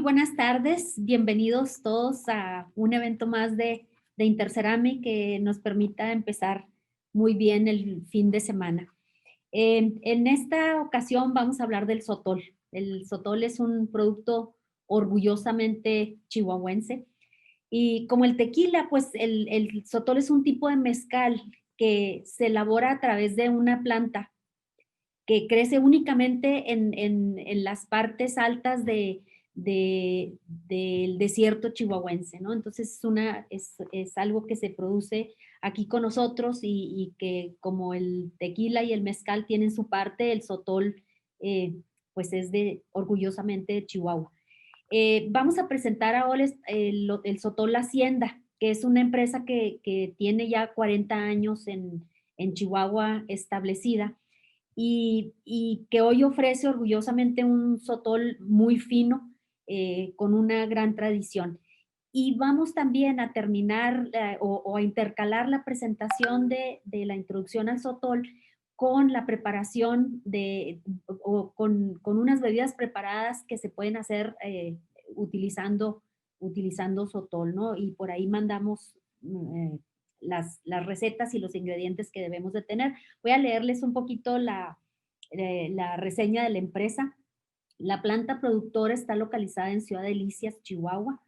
buenas tardes, bienvenidos todos a un evento más de Interceramic que nos permita empezar muy bien el fin de semana. En esta ocasión vamos a hablar del sotol. El sotol es un producto orgullosamente chihuahuense y como el tequila, pues el sotol es un tipo de mezcal que se elabora a través de una planta que crece únicamente en las partes altas del desierto chihuahuense, ¿no? Entonces es algo que se produce aquí con nosotros y que como el tequila y el mezcal tienen su parte, el sotol pues es orgullosamente de Chihuahua. Vamos a presentar ahora el Sotol Hacienda, que es una empresa que tiene ya 40 años en Chihuahua establecida y que hoy ofrece orgullosamente un sotol muy fino, con una gran tradición. Y vamos también a terminar o a intercalar la presentación de la introducción al sotol con la preparación o con unas bebidas preparadas que se pueden hacer utilizando sotol, ¿no? Y por ahí mandamos las recetas y los ingredientes que debemos de tener. Voy a leerles un poquito la reseña de la empresa. La planta productora está localizada en Ciudad Delicias, Chihuahua,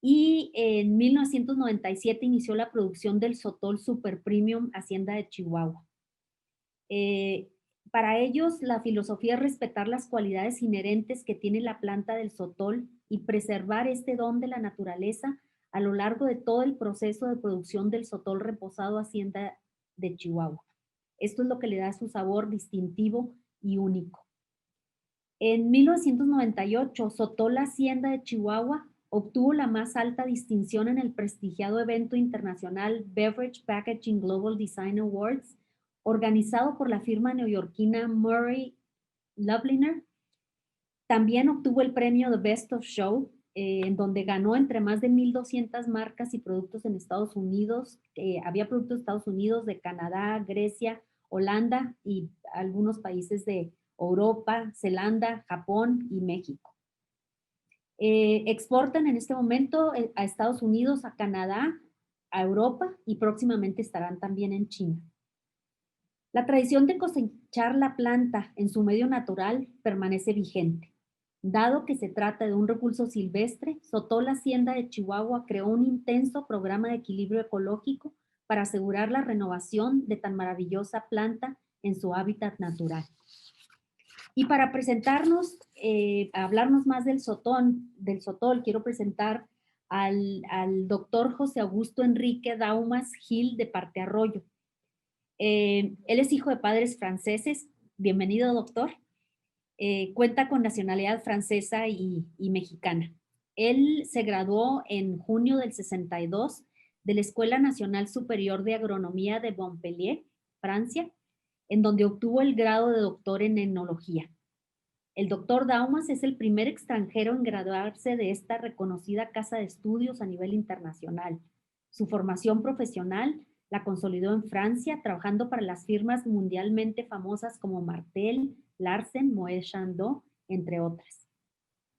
y en 1997 inició la producción del Sotol Super Premium Hacienda de Chihuahua. Eh, para ellos, la filosofía es respetar las cualidades inherentes que tiene la planta del sotol y preservar este don de la naturaleza a lo largo de todo el proceso de producción del sotol reposado Hacienda de Chihuahua. Esto es lo que le da su sabor distintivo y único. En 1998, Sotol Hacienda de Chihuahua obtuvo la más alta distinción en el prestigiado evento internacional Beverage Packaging Global Design Awards, organizado por la firma neoyorquina Murray Lubliner. También obtuvo el premio The Best of Show, en donde ganó entre más de 1,200 marcas y productos en Estados Unidos. Había productos de Estados Unidos, de Canadá, Grecia, Holanda y algunos países de Europa, Zelanda, Japón y México. Exportan en este momento a Estados Unidos, a Canadá, a Europa y próximamente estarán también en China. La tradición de cosechar la planta en su medio natural permanece vigente. Dado que se trata de un recurso silvestre, Sotol Hacienda de Chihuahua creó un intenso programa de equilibrio ecológico para asegurar la renovación de tan maravillosa planta en su hábitat natural. Y para presentarnos, hablarnos más del sotol, quiero presentar al doctor José Augusto Enrique Daumas Gil de Partearroyo. Él es hijo de padres franceses. Bienvenido, doctor. Cuenta con nacionalidad francesa y mexicana. Él se graduó en junio del 62 de la Escuela Nacional Superior de Agronomía de Montpellier, Francia, en donde obtuvo el grado de doctor en enología. El doctor Daumas es el primer extranjero en graduarse de esta reconocida casa de estudios a nivel internacional. Su formación profesional la consolidó en Francia, trabajando para las firmas mundialmente famosas como Martel, Larsen, Moët Chandon, entre otras.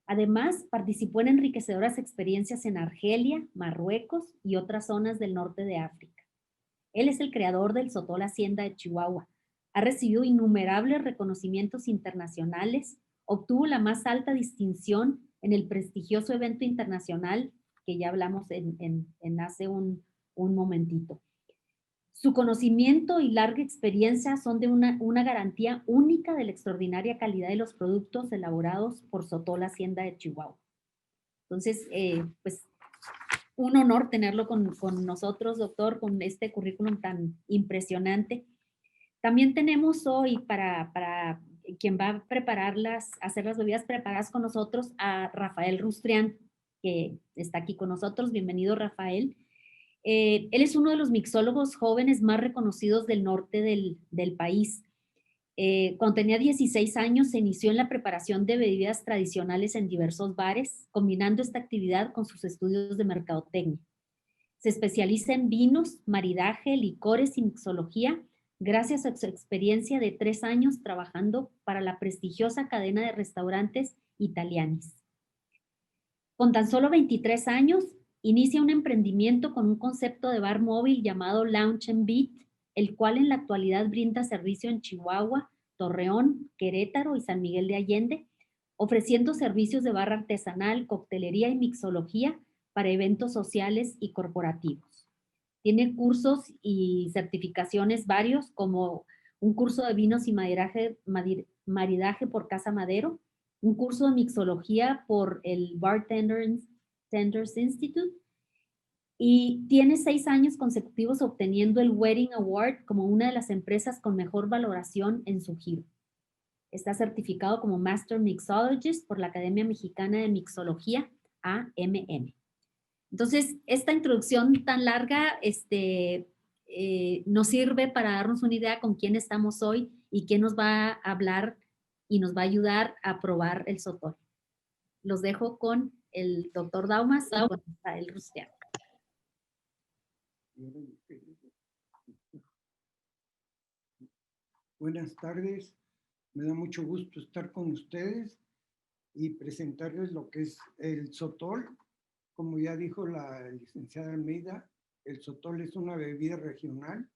Además, participó en enriquecedoras experiencias en Argelia, Marruecos y otras zonas del norte de África. Él es el creador del Sotol Hacienda de Chihuahua. Ha recibido innumerables reconocimientos internacionales, obtuvo la más alta distinción en el prestigioso evento internacional que ya hablamos en hace un momentito. Su conocimiento y larga experiencia son de una garantía única de la extraordinaria calidad de los productos elaborados por Sotol Hacienda de Chihuahua. Entonces, pues un honor tenerlo con nosotros, doctor, con este currículum tan impresionante. También tenemos hoy para quien va a hacer las bebidas preparadas con nosotros, a Rafael Rustrián, que está aquí con nosotros. Bienvenido, Rafael. Él es uno de los mixólogos jóvenes más reconocidos del norte del país. Cuando tenía 16 años se inició en la preparación de bebidas tradicionales en diversos bares, combinando esta actividad con sus estudios de mercadotecnia. Se especializa en vinos, maridaje, licores y mixología, gracias a su experiencia de 3 años trabajando para la prestigiosa cadena de restaurantes Italianis. Con tan solo 23 años, inicia un emprendimiento con un concepto de bar móvil llamado Lounge and Beat, el cual en la actualidad brinda servicio en Chihuahua, Torreón, Querétaro y San Miguel de Allende, ofreciendo servicios de barra artesanal, coctelería y mixología para eventos sociales y corporativos. Tiene cursos y certificaciones varios, como un curso de vinos y maridaje por Casa Madero, un curso de mixología por el Bartenders Institute, y tiene 6 años consecutivos obteniendo el Wedding Award como una de las empresas con mejor valoración en su giro. Está certificado como Master Mixologist por la Academia Mexicana de Mixología, AMM. Entonces, esta introducción tan larga nos sirve para darnos una idea con quién estamos hoy y quién nos va a hablar y nos va a ayudar a probar el Sotol. Los dejo con el doctor Daumas y con Israel Rustiano. Buenas tardes, me da mucho gusto estar con ustedes y presentarles lo que es el Sotol. Como ya dijo la licenciada Almeida, el Sotol es una bebida regional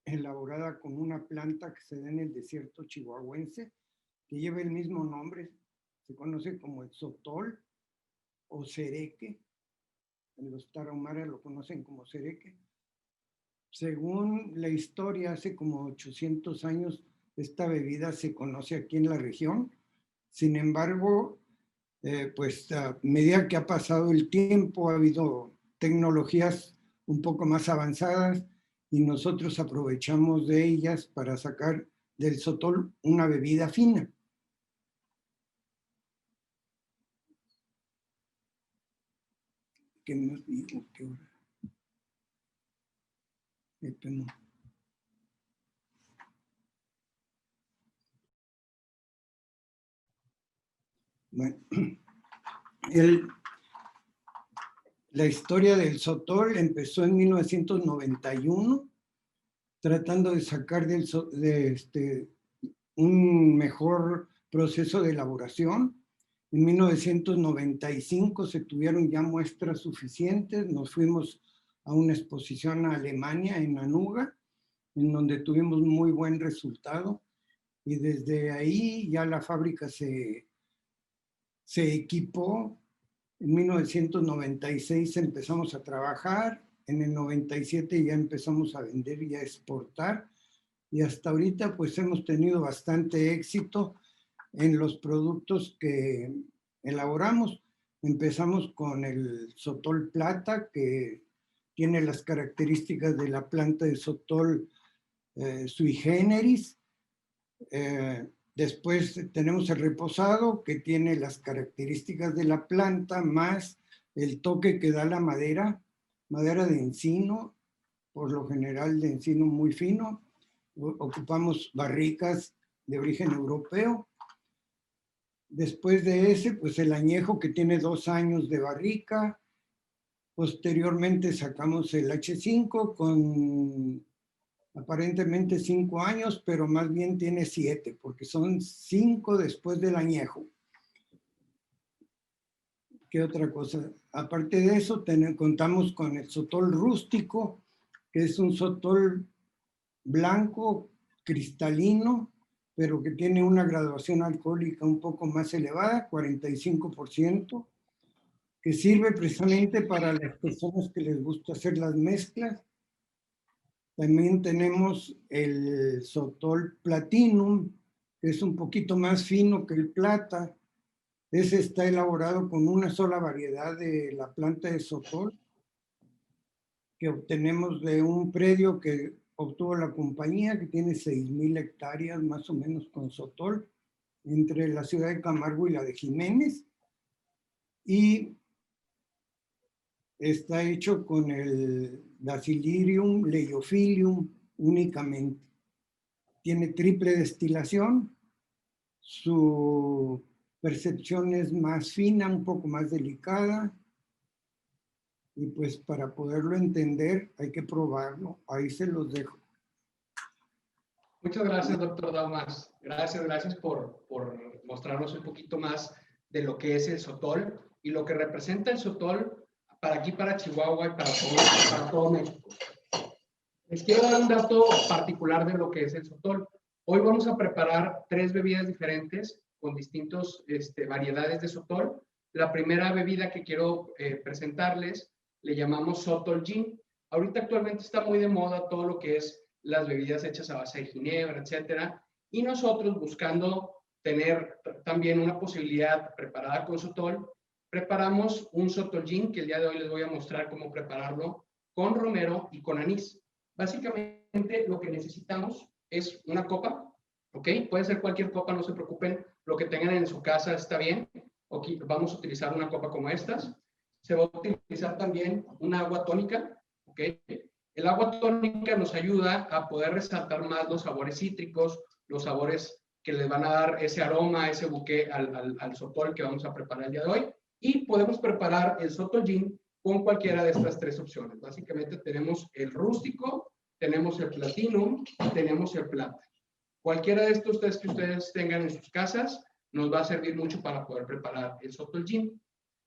elaborada con una planta que se da en el desierto chihuahuense, que lleva el mismo nombre, se conoce como el Sotol o cereque. En los tarahumaras lo conocen como cereque. Según la historia, hace como 800 años esta bebida se conoce aquí en la región. Sin embargo, pues a medida que ha pasado el tiempo, ha habido tecnologías un poco más avanzadas y nosotros aprovechamos de ellas para sacar del Sotol una bebida fina. ¿Qué nos dijo? ¿Qué hora? No. Bueno, la historia del Sotol empezó en 1991, tratando de sacar un mejor proceso de elaboración. En 1995 se tuvieron ya muestras suficientes, nos fuimos a una exposición a Alemania, en Anuga, en donde tuvimos muy buen resultado, y desde ahí ya la fábrica se equipó. En 1996 empezamos a trabajar, en el 97 ya empezamos a vender y a exportar, y hasta ahorita pues hemos tenido bastante éxito en los productos que elaboramos. Empezamos con el Sotol Plata, que tiene las características de la planta de Sotol sui generis. Después tenemos el reposado, que tiene las características de la planta más el toque que da la madera de encino, por lo general de encino muy fino. Ocupamos barricas de origen europeo. Después de ese, pues el añejo, que tiene 2 años de barrica. Posteriormente sacamos el H5 con aparentemente 5 años, pero más bien tiene 7, porque son 5 después del añejo. ¿Qué otra cosa? Aparte de eso, contamos con el Sotol rústico, que es un Sotol blanco, cristalino, pero que tiene una graduación alcohólica un poco más elevada, 45%, que sirve precisamente para las personas que les gusta hacer las mezclas. También tenemos el Sotol Platinum, que es un poquito más fino que el plata. Ese está elaborado con una sola variedad de la planta de Sotol, que obtenemos de un predio que obtuvo la compañía, que tiene 6,000 hectáreas más o menos con Sotol, entre la ciudad de Camargo y la de Jiménez. Y está hecho con el Bacillirium leiophyllum únicamente. Tiene triple destilación, su percepción es más fina, un poco más delicada, y pues para poderlo entender hay que probarlo. Ahí se los dejo. Muchas gracias, doctor Daumas. Gracias por mostrarnos un poquito más de lo que es el Sotol. y lo que representa el sotol para aquí, para Chihuahua y para todo México. Les quiero dar un dato particular de lo que es el sotol. Hoy vamos a preparar 3 bebidas diferentes con distintas variedades de sotol. La primera bebida que quiero presentarles le llamamos Sotol Gin. Ahorita actualmente está muy de moda todo lo que es las bebidas hechas a base de ginebra, etcétera. Y nosotros, buscando tener también una posibilidad preparada con sotol, preparamos un Sotol Gin, que el día de hoy les voy a mostrar cómo prepararlo, con romero y con anís. Básicamente lo que necesitamos es una copa, ¿ok? Puede ser cualquier copa, no se preocupen, lo que tengan en su casa está bien. Okay, vamos a utilizar una copa como estas. Se va a utilizar también una agua tónica, ¿ok? El agua tónica nos ayuda a poder resaltar más los sabores cítricos, los sabores que les van a dar ese aroma, ese buque al sotol que vamos a preparar el día de hoy. Y podemos preparar el Sotol Gin con cualquiera de estas 3 opciones. Básicamente tenemos el rústico, tenemos el platinum y tenemos el plata. Cualquiera de estos 3 que ustedes tengan en sus casas nos va a servir mucho para poder preparar el Sotol Gin.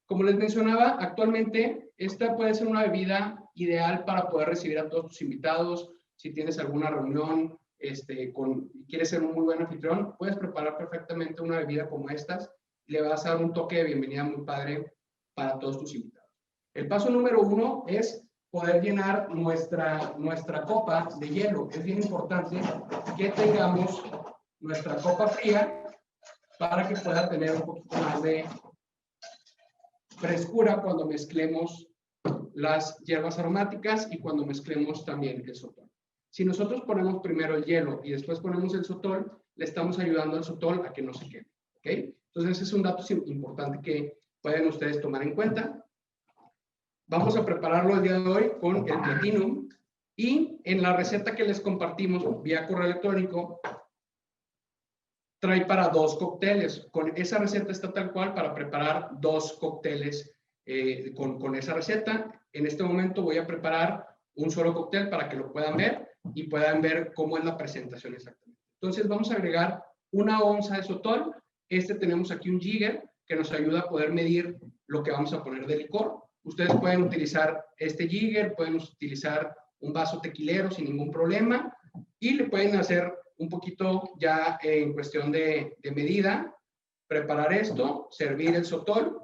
Como les mencionaba, actualmente esta puede ser una bebida ideal para poder recibir a todos tus invitados. Si tienes alguna reunión, quieres ser un muy buen anfitrión, puedes preparar perfectamente una bebida como estas y le vas a dar un toque de bienvenida muy padre para todos tus invitados. El paso número 1 es poder llenar nuestra copa de hielo. Es bien importante que tengamos nuestra copa fría para que pueda tener un poquito más de frescura cuando mezclemos las hierbas aromáticas y cuando mezclemos también el sotol. Si nosotros ponemos primero el hielo y después ponemos el sotol, le estamos ayudando al sotol a que no se queme, ¿ok? Entonces, ese es un dato importante que pueden ustedes tomar en cuenta. Vamos a prepararlo el día de hoy con el platinum y en la receta que les compartimos vía correo electrónico, trae para 2 cócteles. Con esa receta está tal cual para preparar 2 cócteles con esa receta. En este momento voy a preparar un solo cóctel para que lo puedan ver y puedan ver cómo es la presentación exactamente. Entonces vamos a agregar 1 onza de sotol. Tenemos aquí un jigger que nos ayuda a poder medir lo que vamos a poner de licor. Ustedes pueden utilizar este jigger, pueden utilizar un vaso tequilero sin ningún problema y le pueden hacer un poquito ya en cuestión de medida, preparar esto, servir el sotol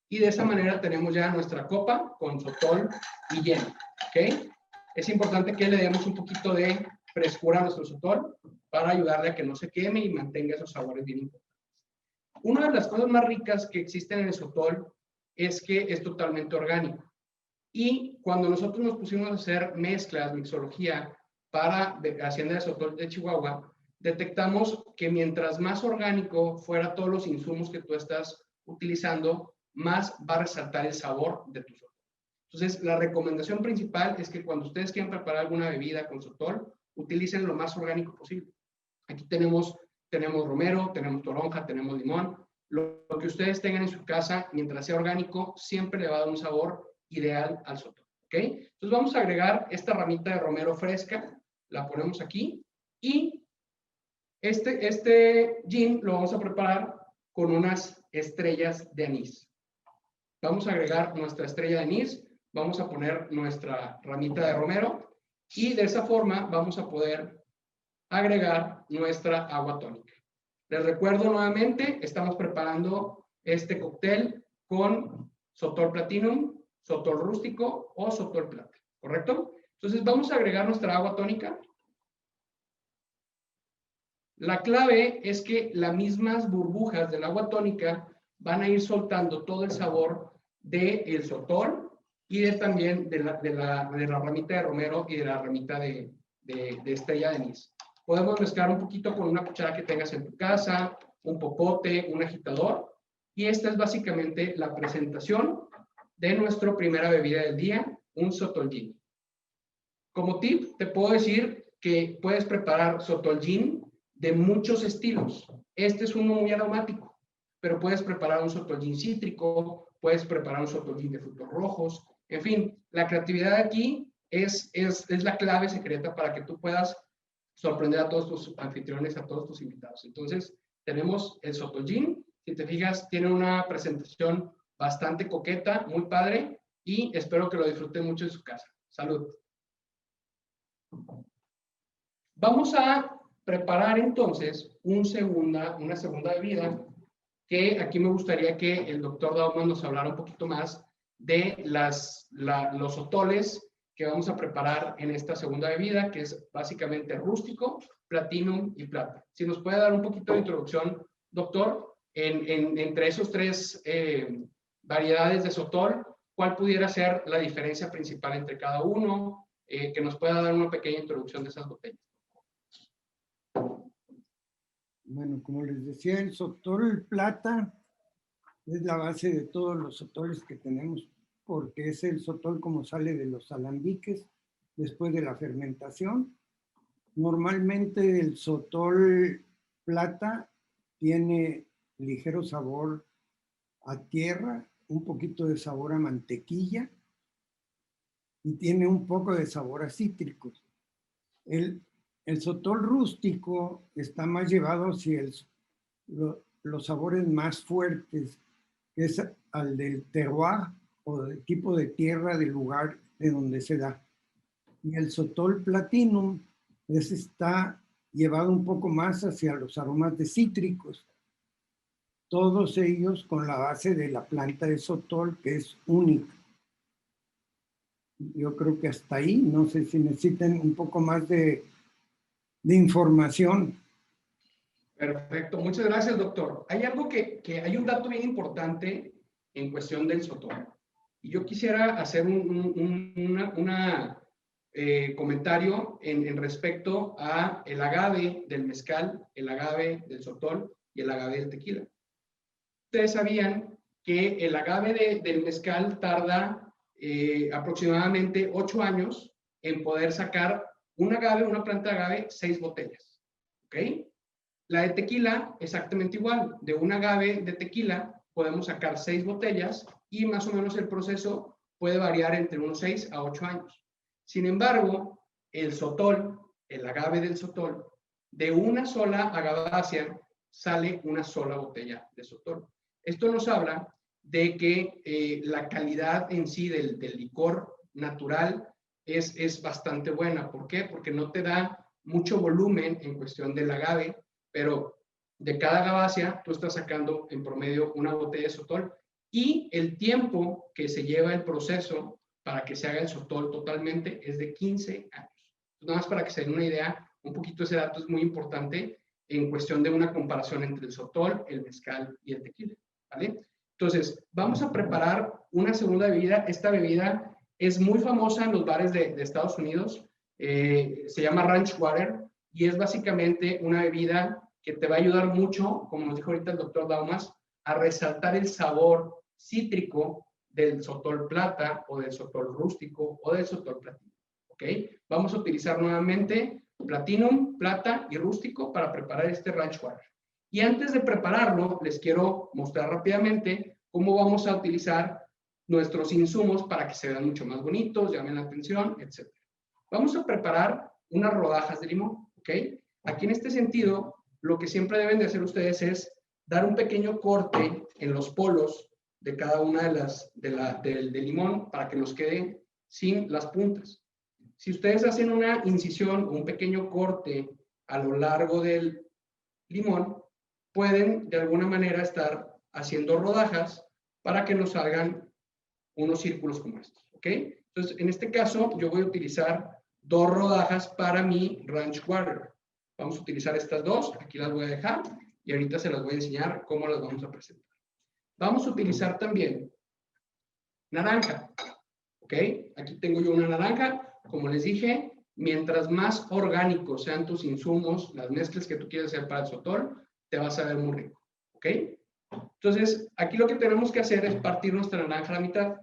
y de esa manera tenemos ya nuestra copa con sotol y hielo, ¿ok? Es importante que le demos un poquito de frescura a nuestro sotol para ayudarle a que no se queme y mantenga esos sabores bien importantes. Una de las cosas más ricas que existen en el sotol es que es totalmente orgánico. Y cuando nosotros nos pusimos a hacer mezclas, mixología, para Hacienda de Sotol de Chihuahua, detectamos que mientras más orgánico fuera todos los insumos que tú estás utilizando, más va a resaltar el sabor de tu sotol. Entonces, la recomendación principal es que cuando ustedes quieran preparar alguna bebida con sotol, utilicen lo más orgánico posible. Aquí tenemos romero, tenemos toronja, tenemos limón. Lo que ustedes tengan en su casa, mientras sea orgánico, siempre le va a dar un sabor ideal al sotol. ¿Ok? Entonces vamos a agregar esta ramita de romero fresca. La ponemos aquí y este gin lo vamos a preparar con unas estrellas de anís. Vamos a agregar nuestra estrella de anís, vamos a poner nuestra ramita de romero y de esa forma vamos a poder agregar nuestra agua tónica. Les recuerdo nuevamente, estamos preparando este cóctel con sotol platinum, sotol rústico o sotol plata, ¿correcto? Entonces vamos a agregar nuestra agua tónica. La clave es que las mismas burbujas del agua tónica van a ir soltando todo el sabor del sotol y también de la ramita de romero y de la ramita de estrella de anís. Podemos mezclar un poquito con una cuchara que tengas en tu casa, un popote, un agitador. Y esta es básicamente la presentación de nuestra primera bebida del día, un Sotol Gin. Como tip, te puedo decir que puedes preparar Sotol Gin de muchos estilos. Este es uno muy aromático, pero puedes preparar un Sotol Gin cítrico, puedes preparar un Sotol Gin de frutos rojos. En fin, la creatividad aquí es la clave secreta para que tú puedas sorprender a todos tus anfitriones, a todos tus invitados. Entonces, tenemos el Sotol Gin. Si te fijas, tiene una presentación bastante coqueta, muy padre, y espero que lo disfruten mucho en su casa. Salud. Vamos a preparar entonces una segunda bebida, que aquí me gustaría que el doctor Daumann nos hablara un poquito más de los otoles que vamos a preparar en esta segunda bebida, que es básicamente rústico, platinum y plata. Si nos puede dar un poquito de introducción, doctor, entre esos tres variedades de sotol, ¿cuál pudiera ser la diferencia principal entre cada uno? Que nos pueda dar una pequeña introducción de esas botellas. Bueno, como les decía, el sotol plata es la base de todos los sotoles que tenemos, porque es el sotol como sale de los alambiques después de la fermentación. Normalmente el sotol plata tiene ligero sabor a tierra, un poquito de sabor a mantequilla y tiene un poco de sabor a cítricos. El sotol rústico está más llevado hacia los sabores más fuertes, que es al del terroir o del tipo de tierra del lugar de donde se da. Y el sotol platinum está llevado un poco más hacia los aromas de cítricos. Todos ellos con la base de la planta de sotol, que es única. Yo creo que hasta ahí, no sé si necesitan un poco más de información. Perfecto, muchas gracias, doctor. Hay algo hay un dato bien importante en cuestión del sotol. Y yo quisiera hacer un comentario en respecto a el agave del mezcal, el agave del sotol y el agave del tequila. Ustedes sabían que el agave del mezcal tarda aproximadamente 8 años en poder sacar un agave, una planta de agave, 6 botellas. ¿Ok? La de tequila, exactamente igual. De un agave de tequila podemos sacar 6 botellas y más o menos el proceso puede variar entre unos 6 a 8 años. Sin embargo, el sotol, el agave del sotol, de una sola agavácea sale una sola botella de sotol. Esto nos habla de que la calidad en sí del licor natural es bastante buena. ¿Por qué? Porque no te da mucho volumen en cuestión del agave, pero de cada agavácea tú estás sacando en promedio una botella de sotol y el tiempo que se lleva el proceso para que se haga el sotol totalmente es de 15 años. Entonces, nada más para que se den una idea, un poquito ese dato es muy importante en cuestión de una comparación entre el sotol, el mezcal y el tequila, ¿vale? Entonces, vamos a preparar una segunda bebida. Esta bebida es muy famosa en los bares de Estados Unidos. Se llama Ranch Water y es básicamente una bebida que te va a ayudar mucho, como nos dijo ahorita el doctor Daumann, a resaltar el sabor cítrico del sotol plata o del sotol rústico o del sotol platino. ¿Ok? Vamos a utilizar nuevamente platinum, plata y rústico para preparar este Ranch Water. Y antes de prepararlo, les quiero mostrar rápidamente cómo vamos a utilizar nuestros insumos para que se vean mucho más bonitos, llamen la atención, etc. Vamos a preparar unas rodajas de limón, ¿ok? Aquí en este sentido, lo que siempre deben de hacer ustedes es dar un pequeño corte en los polos de cada una del limón para que nos quede sin las puntas. Si ustedes hacen una incisión o un pequeño corte a lo largo del limón, pueden de alguna manera estar haciendo rodajas para que nos salgan unos círculos como estos, ¿ok? Entonces, en este caso, yo voy a utilizar 2 rodajas para mi Ranch Water. Vamos a utilizar estas 2, aquí las voy a dejar y ahorita se las voy a enseñar cómo las vamos a presentar. Vamos a utilizar también naranja, ¿ok? Aquí tengo yo una naranja, como les dije, mientras más orgánicos sean tus insumos, las mezclas que tú quieres hacer para el sotol, te vas a ver muy rico, ¿ok? Entonces, aquí lo que tenemos que hacer es partir nuestra naranja a la mitad.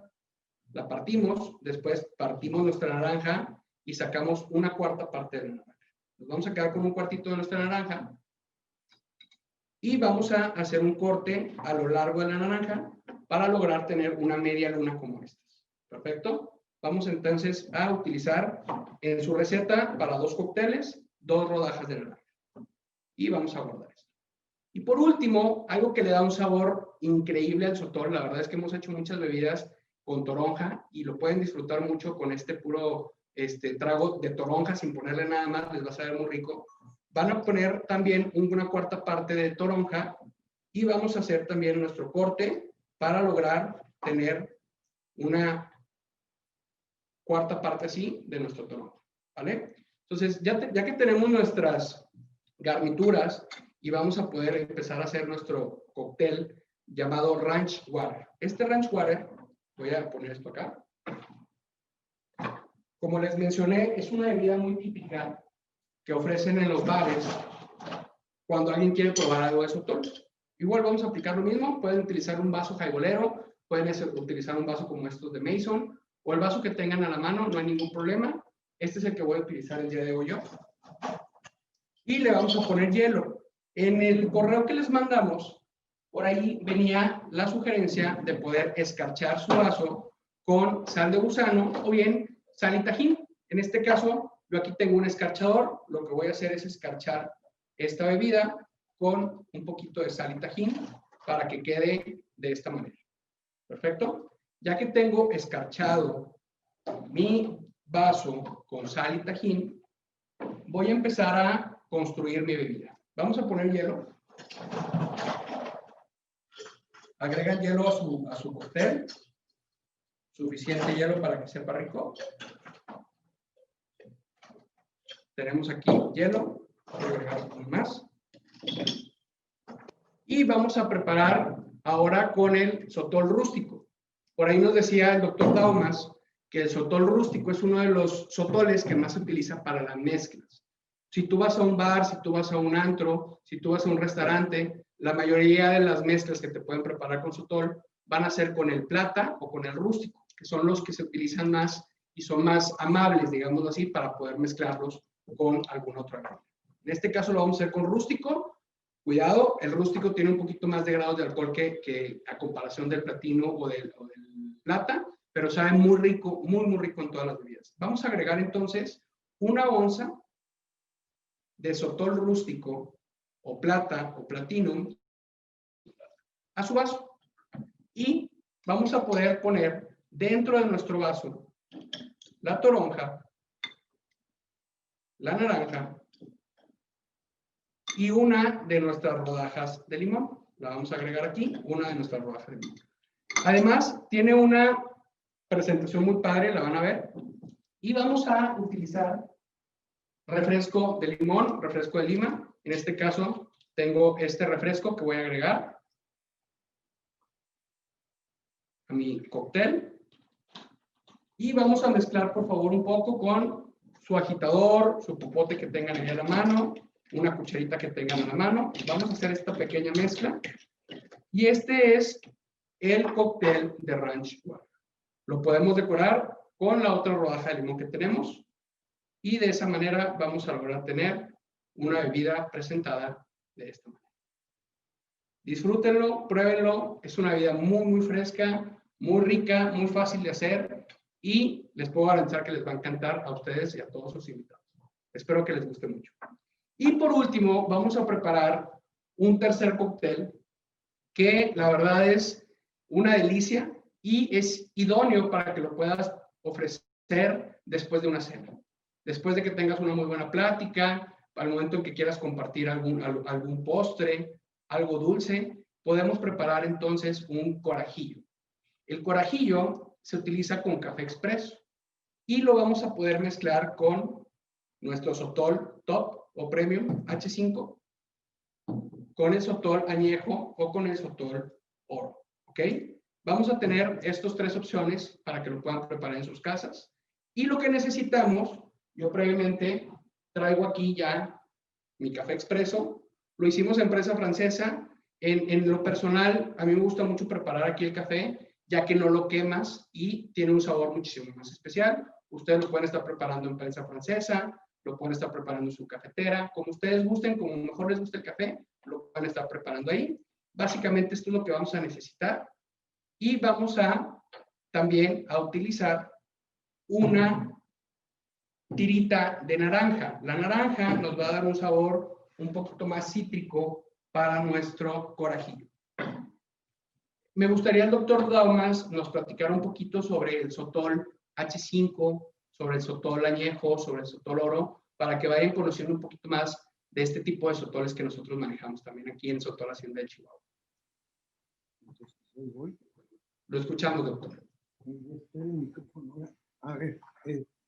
La partimos, después partimos nuestra naranja y sacamos una cuarta parte de la naranja. Nos vamos a quedar con un cuartito de nuestra naranja y vamos a hacer un corte a lo largo de la naranja para lograr tener una media luna como estas. ¿Perfecto? Vamos entonces a utilizar en su receta para 2 cócteles, 2 rodajas de naranja. Y vamos a guardar esto. Y por último, algo que le da un sabor increíble al sotol, la verdad es que hemos hecho muchas bebidas con toronja y lo pueden disfrutar mucho con este puro trago de toronja sin ponerle nada más, les va a saber muy rico. Van a poner también una cuarta parte de toronja y vamos a hacer también nuestro corte para lograr tener una cuarta parte así de nuestro toronja, ¿vale? Entonces, ya que tenemos nuestras garnituras y vamos a poder empezar a hacer nuestro cóctel llamado Ranch Water. Este Ranch Water, voy a poner esto acá. Como les mencioné, es una bebida muy típica que ofrecen en los bares cuando alguien quiere probar algo de sotol. Igual vamos a aplicar lo mismo, pueden utilizar un vaso jaibolero, pueden utilizar un vaso como estos de Mason, o el vaso que tengan a la mano, no hay ningún problema. Este es el que voy a utilizar el día de hoy yo. Y le vamos a poner hielo. En el correo que les mandamos, por ahí venía la sugerencia de poder escarchar su vaso con sal de gusano o bien sal y tajín. En este caso, yo aquí tengo un escarchador. Lo que voy a hacer es escarchar esta bebida con un poquito de sal y tajín para que quede de esta manera. Perfecto. Ya que tengo escarchado mi vaso con sal y tajín, voy a empezar a construir mi bebida. Vamos a poner hielo. Agrega el hielo a su cóctel. Suficiente hielo para que sepa rico. Tenemos aquí hielo. Voy a agregar un más. Y vamos a preparar ahora con el sotol rústico. Por ahí nos decía el doctor Daumas que el sotol rústico es uno de los sotoles que más se utiliza para las mezclas. Si tú vas a un bar, si tú vas a un antro, si tú vas a un restaurante, la mayoría de las mezclas que te pueden preparar con sotol van a ser con el plata o con el rústico, que son los que se utilizan más y son más amables, digamos así, para poder mezclarlos con algún otro agua. En este caso lo vamos a hacer con rústico. Cuidado, el rústico tiene un poquito más de grados de alcohol que a comparación del platino o del plata, pero sabe muy rico, muy rico en todas las bebidas. Vamos a agregar entonces 1 onza de sotol rústico o plata o platinum a su vaso. Y vamos a poder poner dentro de nuestro vaso la toronja, la naranja y una de nuestras rodajas de limón. La vamos a agregar aquí, una de nuestras rodajas de limón. Además, tiene una presentación muy padre, la van a ver. Y vamos a utilizar refresco de limón, refresco de lima. En este caso, tengo este refresco que voy a agregar a mi cóctel. Y vamos a mezclar, por favor, un poco con su agitador, su popote que tengan ahí a la mano, una cucharita que tengan a la mano. Vamos a hacer esta pequeña mezcla. Y este es el cóctel de Ranch Water. Lo podemos decorar con la otra rodaja de limón que tenemos. Y de esa manera vamos a lograr tener una bebida presentada de esta manera. Disfrútenlo, pruébenlo. Es una bebida muy fresca, muy rica, muy fácil de hacer. Y les puedo garantizar que les va a encantar a ustedes y a todos sus invitados. Espero que les guste mucho. Y por último, vamos a preparar un tercer cóctel que la verdad es una delicia y es idóneo para que lo puedas ofrecer después de una cena. Después de que tengas una muy buena plática, al momento en que quieras compartir algún postre, algo dulce, podemos preparar entonces un corajillo. El corajillo se utiliza con café expreso y lo vamos a poder mezclar con nuestro sotol top o premium H5, con el sotol añejo o con el sotol oro, ¿ok? Vamos a tener estas 3 opciones para que lo puedan preparar en sus casas. Y lo que necesitamos, yo previamente traigo aquí ya mi café expreso. Lo hicimos en prensa francesa. En lo personal, a mí me gusta mucho preparar aquí el café, ya que no lo quemas y tiene un sabor muchísimo más especial. Ustedes lo pueden estar preparando en prensa francesa, lo pueden estar preparando en su cafetera, como ustedes gusten, como mejor les guste el café, lo pueden estar preparando ahí. Básicamente esto es lo que vamos a necesitar. Y vamos también a utilizar una tirita de naranja. La naranja nos va a dar un sabor un poquito más cítrico para nuestro corajillo. Me gustaría el doctor Daumas nos platicara un poquito sobre el sotol H5, sobre el sotol añejo, sobre el sotol oro, para que vayan conociendo un poquito más de este tipo de sotoles que nosotros manejamos también aquí en Sotol Hacienda de Chihuahua. Lo escuchamos, doctor. A ver,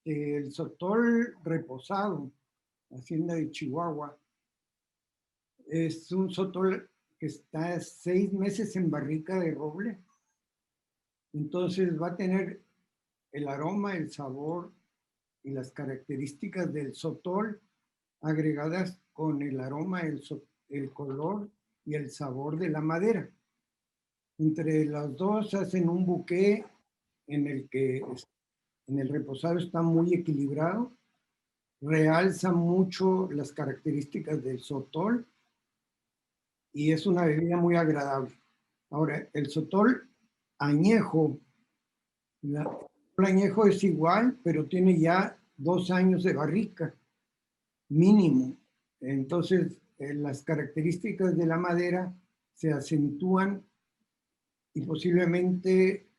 el sotol reposado, Hacienda de Chihuahua, es un sotol que está 6 meses en barrica de roble. Entonces va a tener el aroma, el sabor y las características del sotol agregadas con el aroma, el color y el sabor de la madera. Entre las dos hacen un buque en el que en el reposado está muy equilibrado, realza mucho las características del sotol y es una bebida muy agradable. Ahora, el sotol añejo, el añejo es igual, pero tiene ya 2 años de barrica, mínimo. Entonces, las características de la madera se acentúan y posiblemente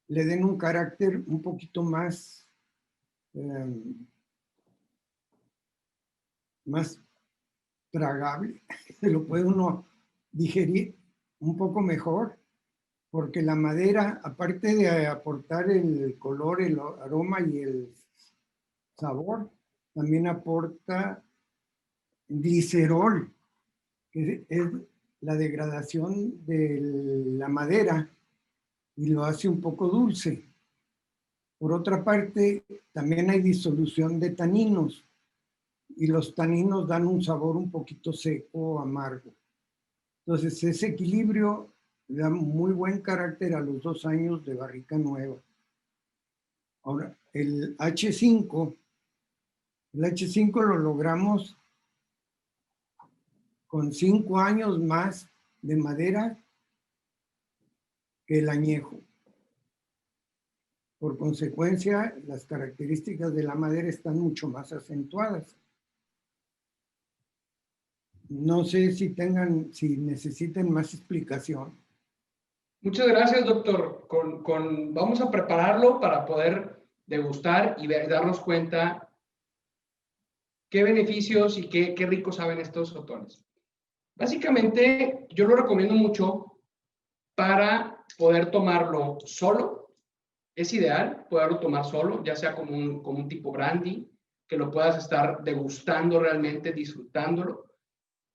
le den un carácter un poquito más, más tragable. Se lo puede uno digerir un poco mejor, porque la madera, aparte de aportar el color, el aroma y el sabor, también aporta glicerol, que es la degradación de la madera y lo hace un poco dulce. Por otra parte, también hay disolución de taninos y los taninos dan un sabor un poquito seco, amargo. Entonces, ese equilibrio da muy buen carácter a los 2 años de barrica nueva. Ahora, el H5 lo logramos con 5 años más de madera que el añejo. Por consecuencia, las características de la madera están mucho más acentuadas. No sé si necesiten más explicación. Muchas gracias, doctor. Vamos a prepararlo para poder degustar y darnos cuenta qué beneficios y qué ricos saben estos sotoles. Básicamente, yo lo recomiendo mucho para poder tomarlo solo. Es ideal poderlo tomar solo, ya sea como un tipo brandy, que lo puedas estar degustando realmente, disfrutándolo.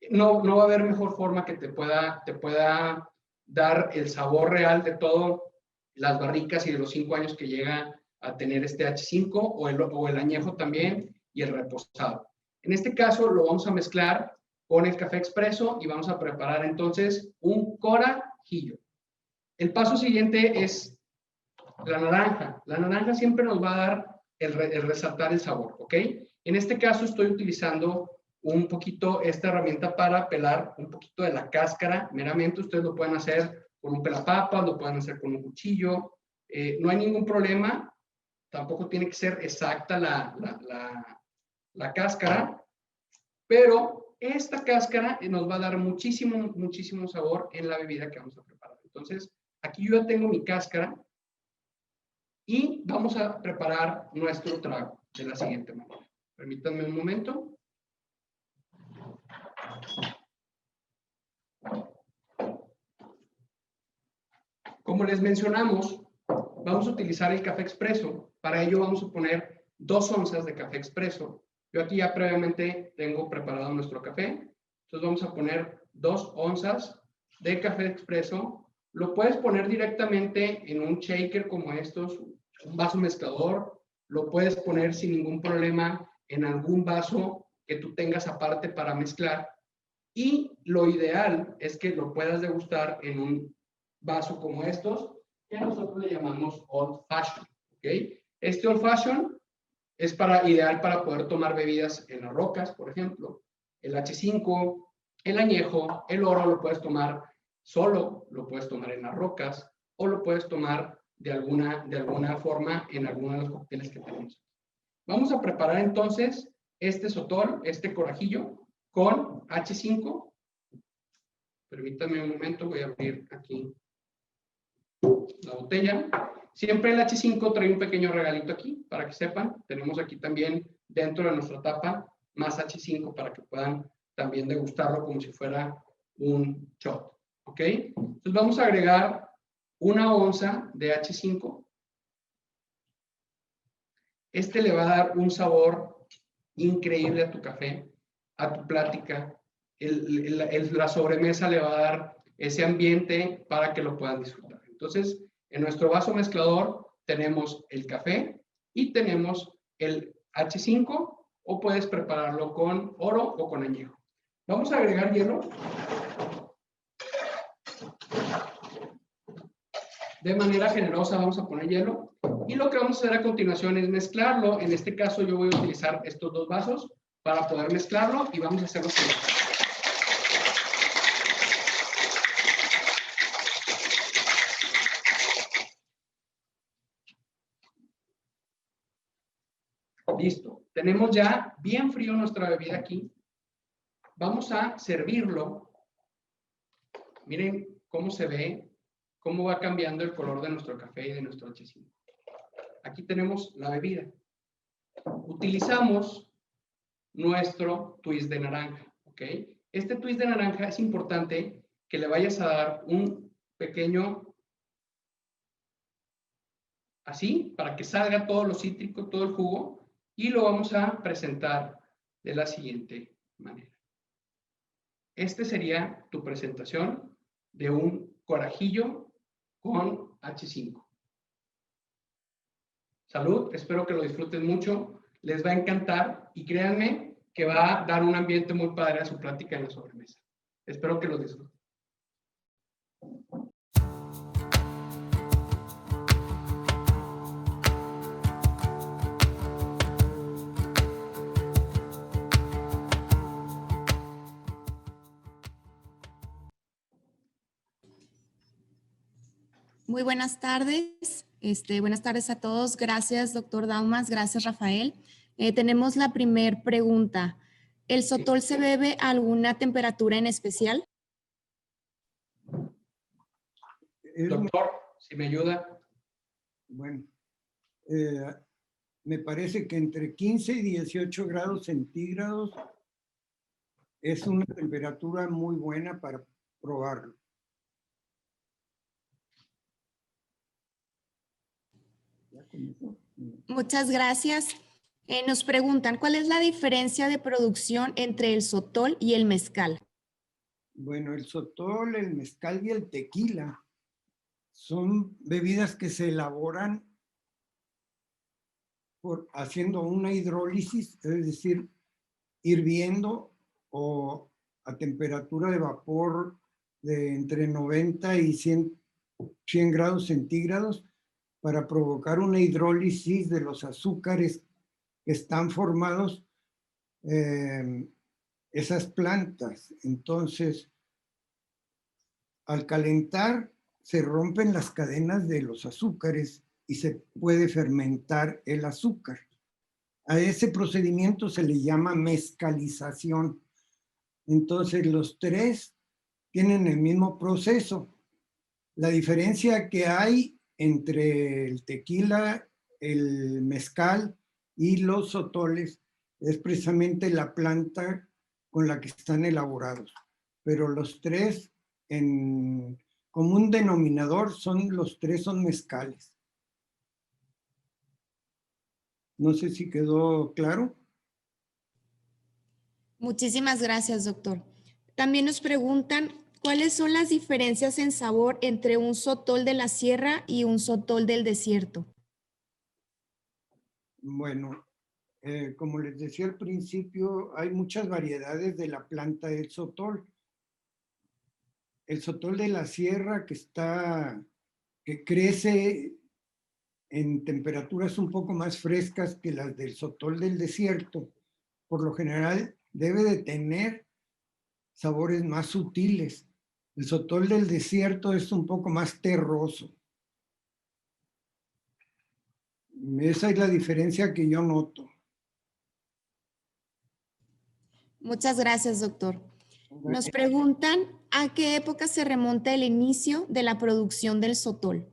No va a haber mejor forma que te pueda dar el sabor real de todo las barricas y de los 5 años que llega a tener este H5 o el añejo también y el reposado. En este caso lo vamos a mezclar con el café expreso y vamos a preparar entonces un corajillo. El paso siguiente es la naranja. La naranja siempre nos va a dar el resaltar el sabor, ¿ok? En este caso estoy utilizando un poquito esta herramienta para pelar un poquito de la cáscara meramente. Ustedes lo pueden hacer con un pelapapas, lo pueden hacer con un cuchillo. No hay ningún problema. Tampoco tiene que ser exacta la cáscara, pero esta cáscara nos va a dar muchísimo, muchísimo sabor en la bebida que vamos a preparar. Entonces, aquí yo ya tengo mi cáscara y vamos a preparar nuestro trago de la siguiente manera. Permítanme un momento. Como les mencionamos, vamos a utilizar el café expreso. Para ello vamos a poner 2 onzas de café expreso. Yo aquí ya previamente tengo preparado nuestro café. Entonces vamos a poner 2 onzas de café expreso. Lo puedes poner directamente en un shaker como estos, un vaso mezclador. Lo puedes poner sin ningún problema en algún vaso que tú tengas aparte para mezclar. Y lo ideal es que lo puedas degustar en un vaso como estos, que nosotros le llamamos Old Fashion. ¿Okay? Este Old Fashion es ideal para poder tomar bebidas en las rocas, por ejemplo. El H5, el añejo, el oro lo puedes tomar solo, lo puedes tomar en las rocas o lo puedes tomar de alguna forma en alguno de los cócteles que tenemos. Vamos a preparar entonces este sotol, este corajillo, con H5 Permítanme un momento, voy a abrir aquí la botella. Siempre el H5 trae un pequeño regalito aquí, para que sepan. Tenemos aquí también, dentro de nuestra tapa, más H5 para que puedan también degustarlo como si fuera un shot. ¿Ok? Entonces vamos a agregar 1 onza de H5. Este le va a dar un sabor increíble a tu café, a tu plática. La sobremesa le va a dar ese ambiente para que lo puedan disfrutar. Entonces, en nuestro vaso mezclador tenemos el café y tenemos el H5, o puedes prepararlo con oro o con añejo. Vamos a agregar hielo. De manera generosa vamos a poner hielo. Y lo que vamos a hacer a continuación es mezclarlo. En este caso yo voy a utilizar estos 2 vasos para poder mezclarlo y vamos a hacerlo así. Listo. Tenemos ya bien frío nuestra bebida aquí. Vamos a servirlo. Miren cómo se ve, cómo va cambiando el color de nuestro café y de nuestro H5. Aquí tenemos la bebida. Utilizamos nuestro twist de naranja, ¿ok? Este twist de naranja es importante que le vayas a dar un pequeño, así, para que salga todo lo cítrico, todo el jugo, y lo vamos a presentar de la siguiente manera. Este sería tu presentación de un corajillo con H5. Salud, espero que lo disfruten mucho, les va a encantar y créanme que va a dar un ambiente muy padre a su plática en la sobremesa. Espero que lo disfruten. Muy buenas tardes. Buenas tardes a todos. Gracias, doctor Daumas. Gracias, Rafael. Tenemos la primer pregunta. ¿El sotol se bebe a alguna temperatura en especial? Doctor, si me ayuda. Bueno, me parece que entre 15 y 18 grados centígrados es una temperatura muy buena para probarlo. Muchas gracias. Nos preguntan, ¿cuál es la diferencia de producción entre el sotol y el mezcal? Bueno, el sotol, el mezcal y el tequila son bebidas que se elaboran haciendo una hidrólisis, es decir, hirviendo o a temperatura de vapor de entre 90 y 100 grados centígrados para provocar una hidrólisis de los azúcares que están formados esas plantas. Entonces, al calentar, se rompen las cadenas de los azúcares y se puede fermentar el azúcar. A ese procedimiento se le llama mezcalización. Entonces, los tres tienen el mismo proceso. La diferencia que hay entre el tequila, el mezcal y los sotoles es precisamente la planta con la que están elaborados. Pero los tres, en común denominador, los tres son mezcales. No sé si quedó claro. Muchísimas gracias, doctor. También nos preguntan, ¿cuáles son las diferencias en sabor entre un sotol de la sierra y un sotol del desierto? Bueno, como les decía al principio, hay muchas variedades de la planta del sotol. El sotol de la sierra que crece en temperaturas un poco más frescas que las del sotol del desierto, por lo general debe de tener sabores más sutiles. El sotol del desierto es un poco más terroso. Esa es la diferencia que yo noto. Muchas gracias, doctor. Nos preguntan a qué época se remonta el inicio de la producción del sotol.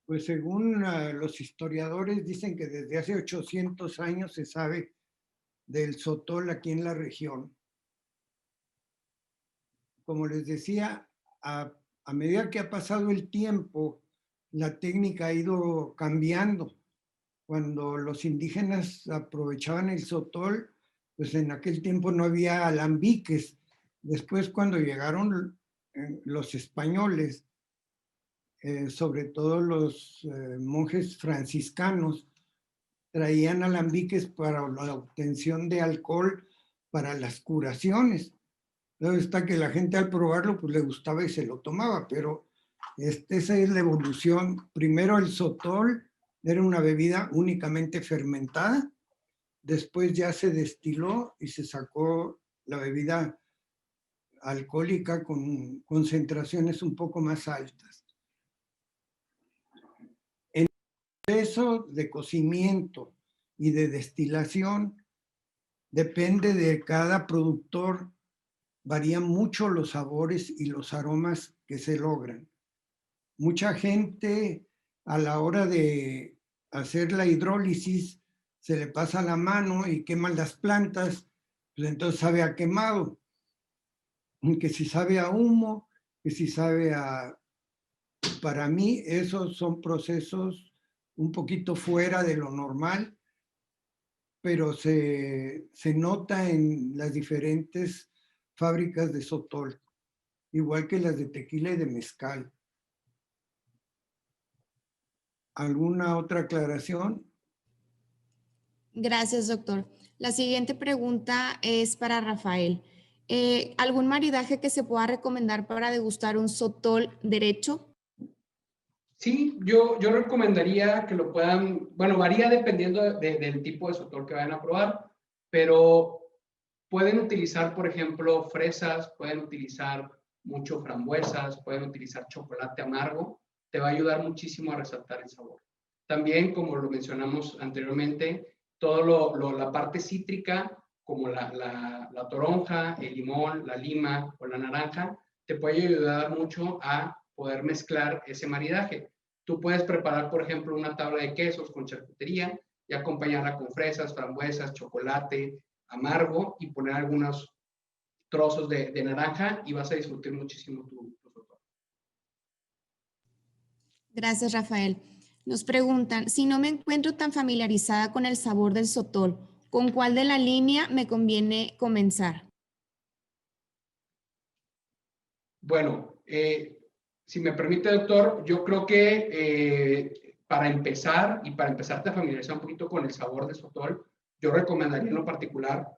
Pues según los historiadores dicen que desde hace 800 años se sabe del sotol aquí en la región. Como les decía, a medida que ha pasado el tiempo, la técnica ha ido cambiando. Cuando los indígenas aprovechaban el sotol, pues en aquel tiempo no había alambiques. Después, cuando llegaron los españoles, sobre todo los monjes franciscanos, traían alambiques para la obtención de alcohol para las curaciones. Entonces está que la gente al probarlo pues le gustaba y se lo tomaba, pero esa es la evolución. Primero el sotol era una bebida únicamente fermentada, después ya se destiló y se sacó la bebida alcohólica con concentraciones un poco más altas. En el proceso de cocimiento y de destilación depende de cada productor, varían mucho los sabores y los aromas que se logran. Mucha gente a la hora de hacer la hidrólisis se le pasa la mano y queman las plantas, pues entonces sabe a quemado, que si sabe a humo, que si sabe a... Para mí esos son procesos un poquito fuera de lo normal, pero se nota en las diferentes fábricas de sotol, igual que las de tequila y de mezcal. ¿Alguna otra aclaración? Gracias, doctor. La siguiente pregunta es para Rafael. ¿Algún maridaje que se pueda recomendar para degustar un sotol derecho? Sí, yo recomendaría que lo puedan, bueno, varía dependiendo del tipo de sotol que vayan a probar, pero pueden utilizar, por ejemplo, fresas, pueden utilizar mucho frambuesas, pueden utilizar chocolate amargo, te va a ayudar muchísimo a resaltar el sabor. También, como lo mencionamos anteriormente, la parte cítrica, como la toronja, el limón, la lima o la naranja, te puede ayudar mucho a poder mezclar ese maridaje. Tú puedes preparar, por ejemplo, una tabla de quesos con charcutería y acompañarla con fresas, frambuesas, chocolate amargo y poner algunos trozos de naranja y vas a disfrutar muchísimo tu sotol. Gracias, Rafael. Nos preguntan, si no me encuentro tan familiarizada con el sabor del sotol, ¿con cuál de la línea me conviene comenzar? Bueno, si me permite, doctor, yo creo que para empezar y para empezarte a familiarizar un poquito con el sabor del sotol, yo recomendaría en lo particular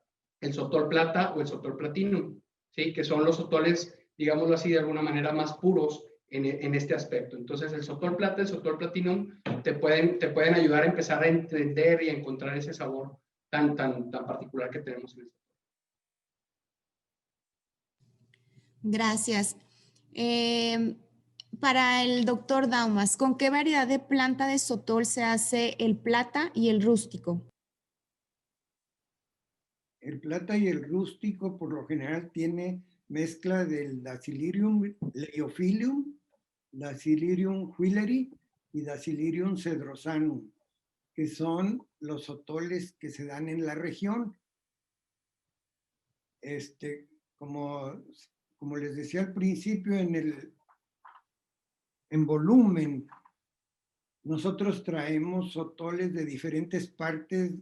el sotol plata o el sotol platinum, ¿sí? Que son los sotoles, digámoslo así, de alguna manera más puros en este aspecto. Entonces, el sotol plata, el sotol platinum te pueden ayudar a empezar a entender y a encontrar ese sabor tan particular que tenemos en el sotol. Gracias. Para el doctor Daumas, ¿con qué variedad de planta de sotol se hace el plata y el rústico? El plata y el rústico por lo general tiene mezcla del Dacilirium leiophyllum, Dacilirium wheeleri y Dacilirium cedrosanum, que son los sotoles que se dan en la región. Como les decía al principio, en volumen, nosotros traemos sotoles de diferentes partes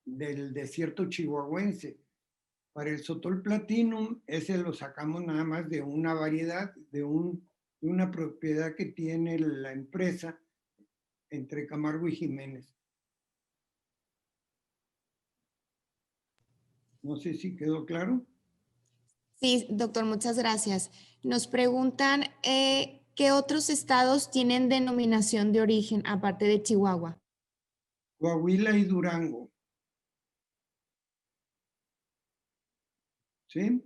del desierto chihuahuense. Para el sotol platinum, ese lo sacamos nada más de una variedad, de una propiedad que tiene la empresa entre Camargo y Jiménez. No sé si quedó claro. Sí, doctor, muchas gracias. Nos preguntan, ¿qué otros estados tienen denominación de origen aparte de Chihuahua? Coahuila y Durango. ¿Sí?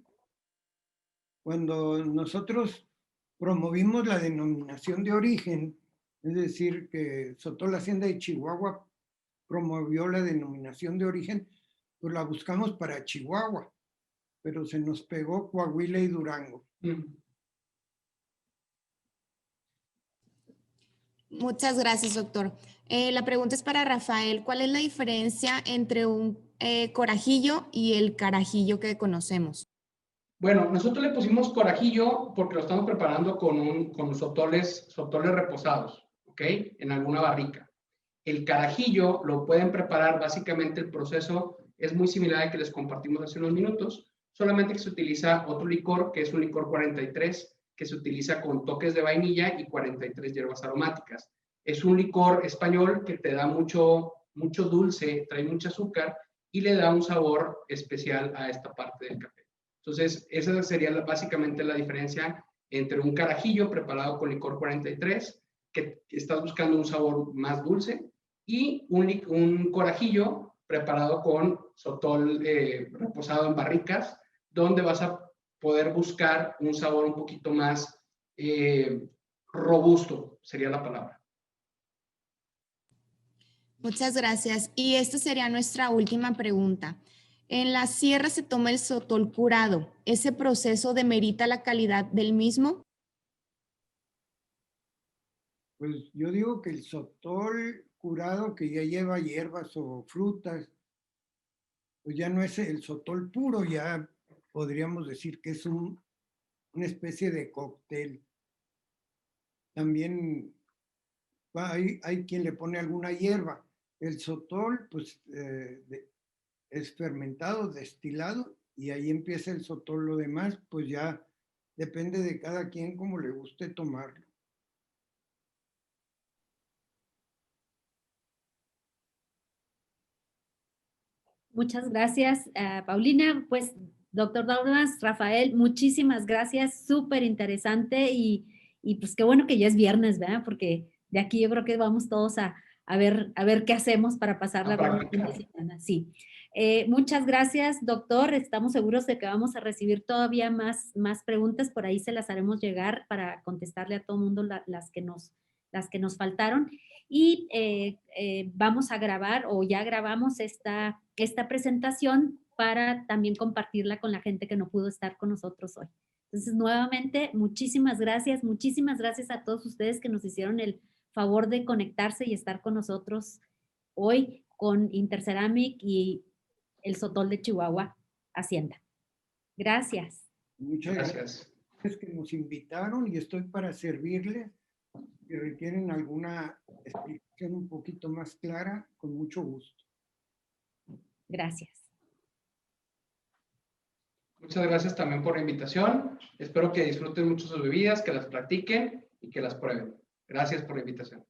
Cuando nosotros promovimos la denominación de origen, es decir, que Sotol Hacienda de Chihuahua promovió la denominación de origen, pues la buscamos para Chihuahua. pero se nos pegó Coahuila y Durango. Muchas gracias, doctor. La pregunta es para Rafael. ¿Cuál es la diferencia entre un corajillo y el carajillo que conocemos? Bueno, nosotros le pusimos corajillo porque lo estamos preparando con los sotoles reposados, ¿ok? En alguna barrica. El carajillo lo pueden preparar, básicamente el proceso es muy similar al que les compartimos hace unos minutos, solamente que se utiliza otro licor, que es un licor 43, que se utiliza con toques de vainilla y 43 hierbas aromáticas. Es un licor español que te da mucho dulce, trae mucho azúcar y le da un sabor especial a esta parte del café. Entonces, esa sería básicamente la diferencia entre un carajillo preparado con licor 43, que estás buscando un sabor más dulce, y un corajillo preparado con sotol reposado en barricas, donde vas a poder buscar un sabor un poquito más robusto, sería la palabra. Muchas gracias. Y esta sería nuestra última pregunta. En la sierra se toma el sotol curado. ¿Ese proceso demerita la calidad del mismo? Pues yo digo que el sotol curado que ya lleva hierbas o frutas, pues ya no es el sotol puro, ya podríamos decir que es una especie de cóctel. También hay quien le pone alguna hierba. El sotol, pues, es fermentado, destilado, y ahí empieza el sotol. Lo demás, pues ya depende de cada quien como le guste tomarlo. Muchas gracias, Paulina. Pues, doctor Daumas, Rafael, muchísimas gracias, súper interesante y pues qué bueno que ya es viernes, ¿verdad? Porque de aquí yo creo que vamos todos a ver qué hacemos para pasar la buena fin de semana. Sí. Muchas gracias, doctor. Estamos seguros de que vamos a recibir todavía más preguntas. Por ahí se las haremos llegar para contestarle a todo el mundo las que nos faltaron. Y vamos a grabar o ya grabamos esta presentación para también compartirla con la gente que no pudo estar con nosotros hoy. Entonces, nuevamente, muchísimas gracias a todos ustedes que nos hicieron el favor de conectarse y estar con nosotros hoy con Interceramic y el Sotol de Chihuahua Hacienda. Gracias. Muchas gracias que nos invitaron y estoy para servirles. Si requieren alguna explicación un poquito más clara, con mucho gusto. Gracias. Muchas gracias también por la invitación. Espero que disfruten mucho sus bebidas, que las practiquen y que las prueben. Gracias por la invitación.